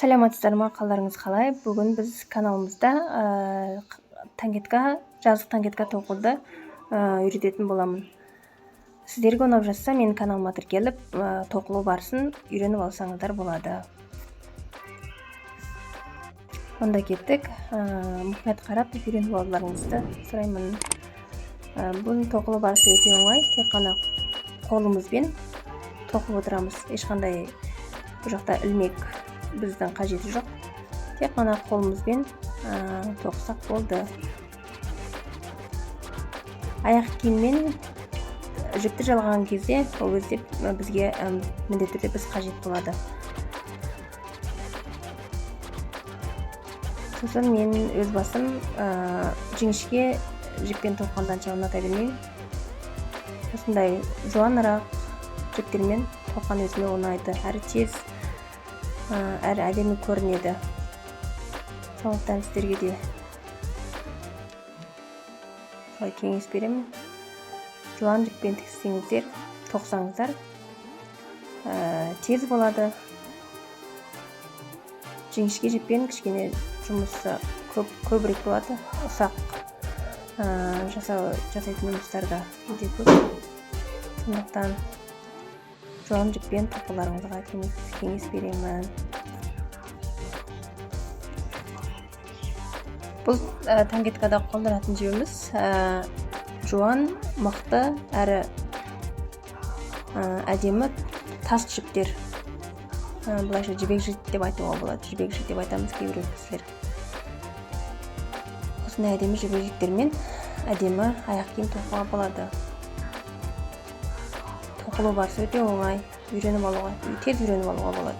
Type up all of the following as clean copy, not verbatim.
Саламатсыздар ма, қалдарыңыз қалай? Бүгін біз каналымызда жазық таңгетка тоқуды үйрететін боламын. Сіздерге ұнап жатса, менің каналыма тіркеліп, тоқылу барысын үйреніп алсаңыздар болады. Онда кеттік. Мұқият қарап үйреніп алуларыңызды сұраймын. Бұл тоқылу барысы өте оңай. Тек қана қолымызбен тоқып отырамыз. Ешқандай бұл жақта ілмек біздің қажеті жоқ. Тек қана қолымызбен тоқсақ болды. Аяқ киіммен жіпті жалған кезде ол кезде бізге міндетті түрде біз қажет болады. Сосын мен өз басым жіңішке жіппен тоққанды анша ұната бермеймін. Осындай жуанырақ жіптермен тоққан өзіме ұнайды. Әрі тез, әрі әдемі көрінеді. Сондықтан сіздерге де солай кеңес беремін. Жуан жіппен тіксеңіздер, тоқсаңыздар тез болады. Жіңішке жіппен кішкене жұмысы көбірек болады. Ұсақ жасайтын жұмыстарда өте көп. Сондықтан жуан жіппен тоқуларыңызға кеңес беремін. Бұл таңгеткада қолданатын жібіміз жуан, мықты, әрі әдемі тас жіптер. Бұлайша жібек жіп деп айтуға болады. Жібек жіп деп айтамыз кейбір кісілер. Осындай әдемі жібек жіптермен әдемі аяқ киім тоқуға болады. Тоқылу барысы өте оңай, тез үйреніп алуға болады.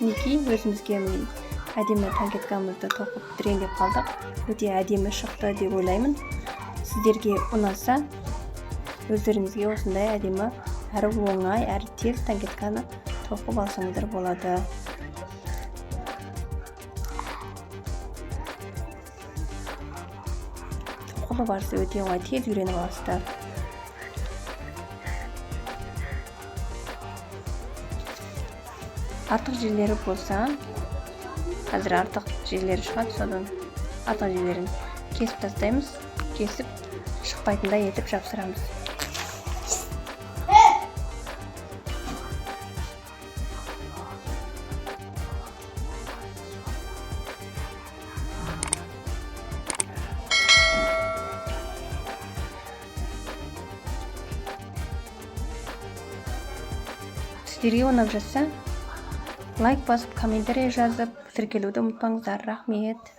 мінекей өзімізге әдемі танкеткамызды тоқып бітірейін деп қалдық. Өте әдемі шықты деп ойлаймын. Сіздерге ұнаса, өздеріңізге осындай әдемі әрі оңай әрі тез танкетканы тоқып алсаңыздар болады. Тоқылы барысы өте оңай, тез үйреніп аласыздар. Артық жерлері болса, қазір артық жерлері шығады, содан артық жерлерін кесіп тастаймыз. Кесіп шықпайтындай етіп жапсырамыз. Сіздерге ұнап жатса, лайк басып, комментарий жазып, тіркелуді ұмытпаңыздар. Рахмет.